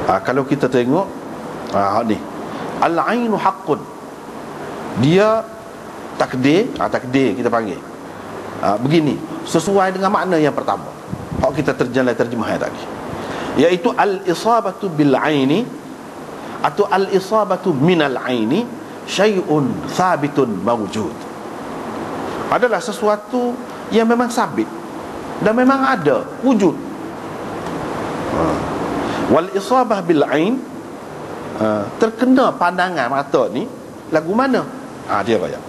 Kalau kita tengok ni, al-ainu haqqun, dia takdir, takdir kita panggil begini, sesuai dengan makna yang pertama hak kita terjemah tadi, iaitu al-isabatu bil aini atau al-isabatu minal aini syai'un thabitun mawjud, adalah sesuatu yang memang sabit dan memang ada wujud. Wal isabah bil ain, terkena pandangan mata ni lagu mana? Dia kaya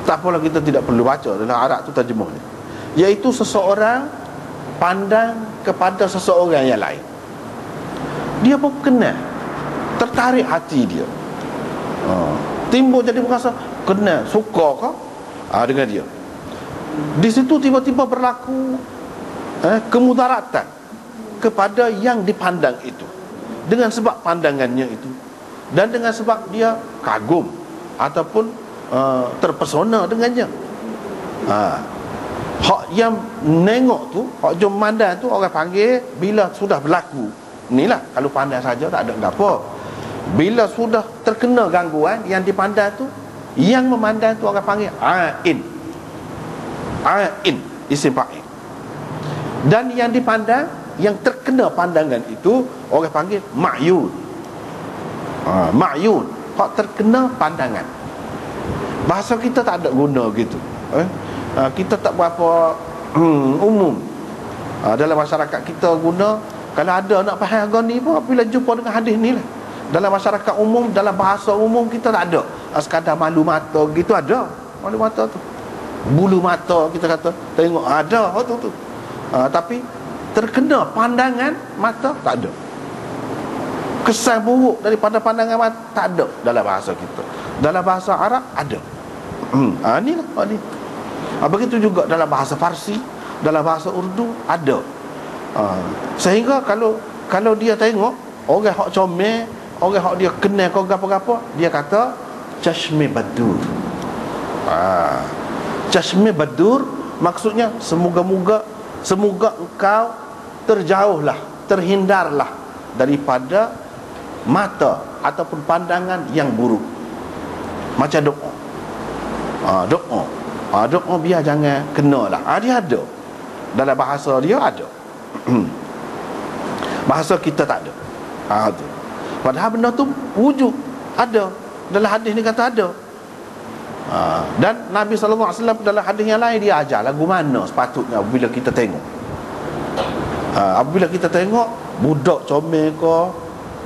tak apalah, kita tidak perlu baca dalam Arab tu terjemah ni, iaitu seseorang pandang kepada seseorang yang lain, dia pun kenal, tertarik hati dia, timbul jadi berasa kenal, suka ke dengan dia. Di situ tiba-tiba berlaku kemudaratan kepada yang dipandang itu, dengan sebab pandangannya itu, dan dengan sebab dia kagum ataupun terpesona dengannya. Hak yang nengok tu, hak jom mandang tu, orang panggil bila sudah berlaku inilah, kalau pandang saja tak ada apa. Bila sudah terkena gangguan yang dipandang tu, yang memandang tu orang panggil ain, isim fa'il. Dan yang dipandang, yang terkena pandangan itu, orang panggil ma'yun. Ma'yun, hak terkena pandangan. Bahasa kita tak ada guna gitu. Kita tak berapa umum. Dalam masyarakat kita guna, kalau ada nak faham agama ni pun bila jumpa dengan hadis ni lah. Dalam masyarakat umum, dalam bahasa umum kita tak ada. Sekadar malu mata gitu ada. Malu mata tu, bulu mata kita kata, tengok ada tu. Tapi terkena pandangan mata tak ada. Kesan buruk daripada pandangan mata tak ada dalam bahasa kita. Dalam bahasa Arab ada. Inilah ni. Begitu juga dalam bahasa Farsi, dalam bahasa Urdu ada. Sehingga kalau dia tengok orang hak comel, orang hak dia kenal kau gapo-gapo, dia kata chashme badur. Chashme badur maksudnya semoga engkau terjauhlah, terhindarlah daripada mata ataupun pandangan yang buruk. Macam doa. Doa biar jangan kena lah. Dia ada. Dalam bahasa dia ada. Bahasa kita tak ada. Tu. Padahal benda tu wujud, ada. Dalam hadis ni kata ada. Dan Nabi SAW dalam hadis yang lain dia ajar lagu mana sepatutnya bila kita tengok. Apabila kita tengok budak comel ke,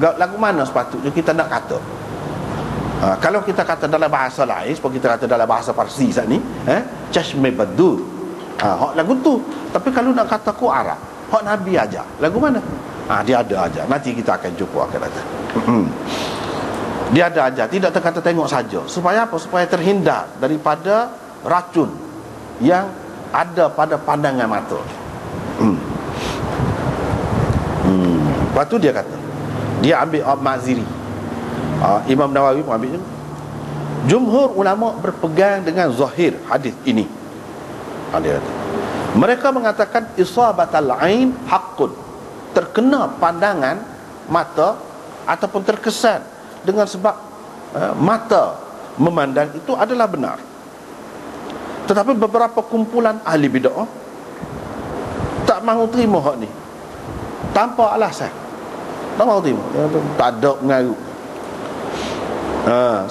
lagu mana sepatutnya kita nak kata. Kalau kita kata dalam bahasa lain, seperti kita kata dalam bahasa Parsi saat ni, chashme badur, hak lagu tu. Tapi kalau nak kata ku Arab, hak Nabi ajar, lagu mana? Dia ada ajar. Nanti kita akan jumpa akan datang. Dia ada ajar, tidak terkata tengok saja. Supaya apa? Supaya terhindar daripada racun yang ada pada pandangan mata. Lepas tu dia kata, dia ambil Maziri, Imam Nawawi pun ambil. Jumhur ulama berpegang dengan zahir hadis ini. Dia kata, mereka mengatakan isabatul ain haqqun, terkena pandangan mata ataupun terkesan dengan sebab mata memandang itu adalah benar. Tetapi beberapa kumpulan ahli bid'ah tak mahu terima hak ni tanpa alasan. Tak mahu terima. Tak ada mengaruh.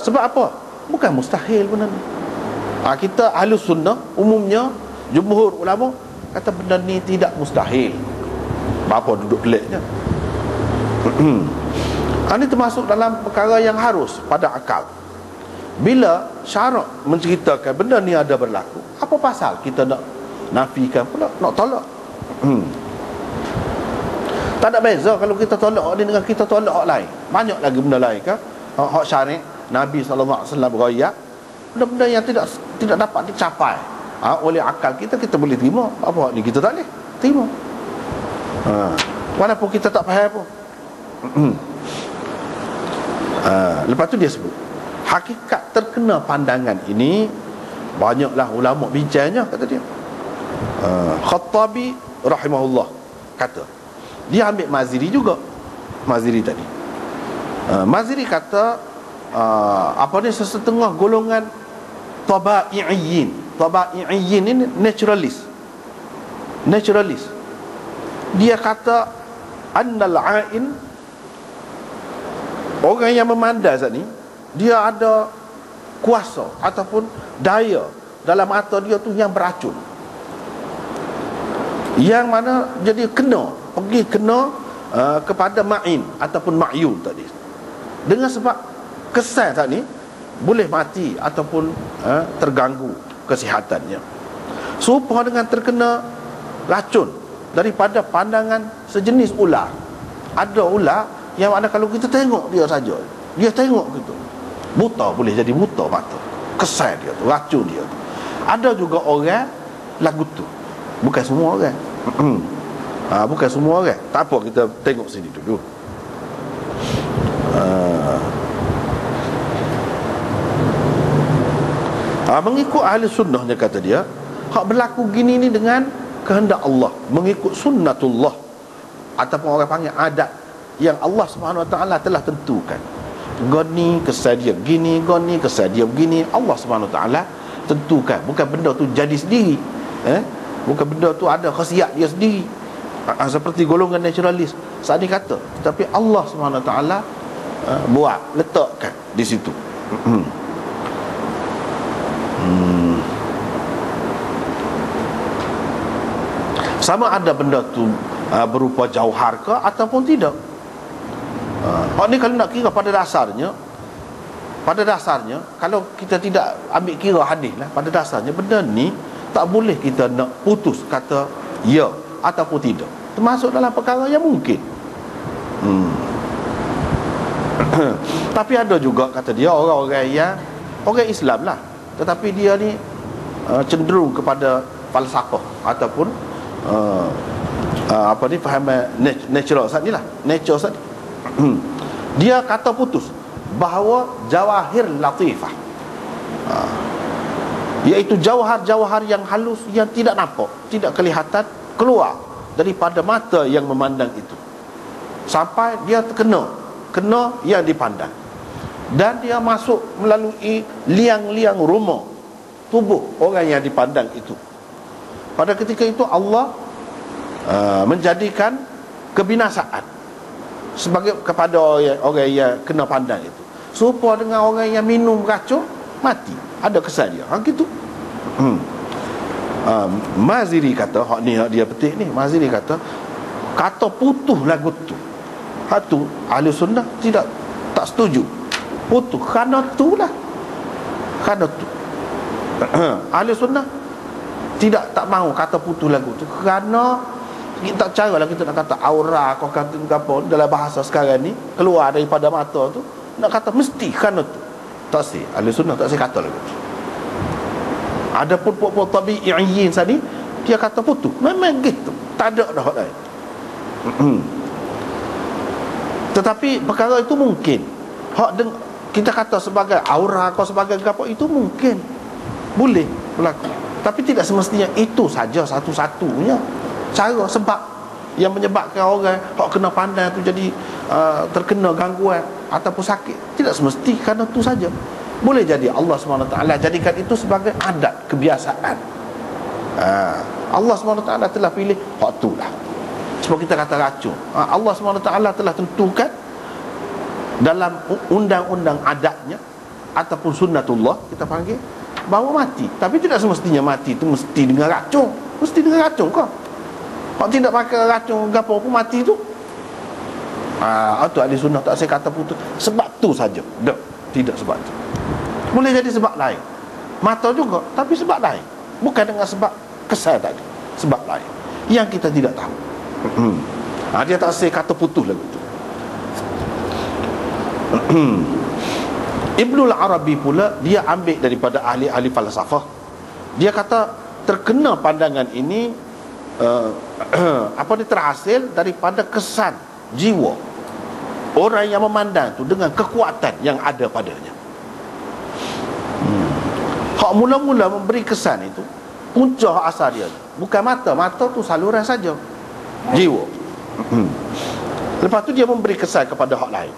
Sebab apa? Bukan mustahil benda ni. Kita ahli sunnah umumnya, jumhur ulama kata benda ni tidak mustahil. Apa duduk peliknya? Ini termasuk dalam perkara yang harus pada akal. Bila syarak menceritakan benda ni ada berlaku, apa pasal kita nak nafikan pula, nak tolak? Tak ada beza kalau kita tolak ni dengan kita tolak hak lain. Banyak lagi benda lain kan? Hak syar'i Nabi SAW beraya, benda-benda yang tidak dapat dicapai oleh akal kita boleh terima. Apa hak ni kita tak boleh terima. Walaupun kita tak faham pun. Lepas tu dia sebut hakikat terkena pandangan ini banyaklah ulama bincangnya, kata dia. Khattabi rahimahullah kata, dia ambil Maziri juga. Maziri tadi. Maziri kata sesetengah golongan tabai'iyyin. Tabai'iyyin ini naturalis. Dia kata annal a'in, orang yang memandai saat ni, dia ada kuasa ataupun daya dalam mata dia tu yang beracun, yang mana jadi kena kepada ma'in ataupun ma'yun tadi. Dengan sebab kesan saat ni boleh mati ataupun terganggu kesihatannya, serupa dengan terkena racun daripada pandangan sejenis ular. Ada ular yang mana kalau kita tengok dia saja, dia tengok gitu, buta, boleh jadi buta mata, kesan dia tu, racun dia tu. Ada juga orang lagu tu, bukan semua orang. Bukan semua orang. Tak apa, kita tengok sini dulu. Mengikut ahli sunnahnya, kata dia, hak berlaku gini ni dengan kehendak Allah, mengikut sunnatullah, ataupun orang panggil adat yang Allah Subhanahu Wa Taala telah tentukan. Goni kesan dia begini, goni kesan dia begini. Allah Subhanahu Wa Taala tentukan. Bukan benda tu jadi sendiri, bukan benda tu ada khasiat dia sendiri, seperti golongan naturalis saat ni kata. Tapi Allah Subhanahu Wa Taala buat, letakkan di situ. Sama ada benda tu berupa jauhar ke ataupun tidak. Ni kalau nak kira pada dasarnya, kalau kita tidak ambil kira hadis lah, pada dasarnya benda ni tak boleh kita nak putus kata ya ataupun tidak, termasuk dalam perkara yang mungkin. Tapi ada juga, kata dia, orang-orang Islam lah, tetapi dia ni cenderung kepada falsafah ataupun fahaman natural saat ni lah, nature saat ni. Dia kata putus bahawa jawahir latifah, iaitu jawahar-jawahar yang halus, yang tidak nampak, tidak kelihatan, keluar daripada mata yang memandang itu, sampai dia kena yang dipandang, dan dia masuk melalui liang-liang rumah tubuh orang yang dipandang itu. Pada ketika itu Allah menjadikan kebinasaan sebagai kepada orang yang kena pandang itu, serupa dengan orang yang minum racun mati, ada kesan dia gitu. Maziri kata, hak ni hak dia petik ni, Maziri kata putuh lagu tu, hak tu ahli sunnah tak setuju, putuh kerana tu ahli sunnah tak mahu kata putus lagu tu, kerana kita cara lah kita nak kata aura, kau kata apa dalam bahasa sekarang ni, keluar daripada mata tu, nak kata mesti kerana tu. Tak sih, ahli sunnah tak sih kata lagu tu. Adapun puak-puak tabi'iyyin tadi, dia kata putus, memang gitu, tak ada dah lain. Tetapi perkara itu mungkin, kita kata sebagai aura, kau sebagai apa, itu mungkin boleh berlaku, tapi tidak semestinya itu saja satu-satunya cara, sebab yang menyebabkan orang hak kena pandang tu jadi terkena gangguan ataupun sakit. Tidak semesti kerana itu saja. Boleh jadi Allah SWT jadikan itu sebagai adat, kebiasaan. Allah SWT telah pilih hak tu lah. Sebab kita kata racun, Allah SWT telah tentukan dalam undang-undang adatnya ataupun sunnatullah, kita panggil, bahawa mati. Tapi tidak semestinya mati itu mesti dengan racun. Mesti dengan racun kau. Kalau tidak pakai racun gapo pun mati tu. Tu ahli sunnah tak saya kata putus sebab tu saja. Tidak sebab tu. Boleh jadi sebab lain. Mata juga, tapi sebab lain. Bukan dengan sebab kesan tadi. Sebab lain yang kita tidak tahu. Dia tak saya kata putus lagu tu. Ibnul Arabi pula, dia ambil daripada ahli-ahli falsafah. Dia kata terkena pandangan ini terhasil daripada kesan jiwa orang yang memandang tu dengan kekuatan yang ada padanya. Hak mula-mula memberi kesan itu, punca asal dia bukan mata tu saluran saja, jiwa. Lepas tu dia memberi kesan kepada hak lain.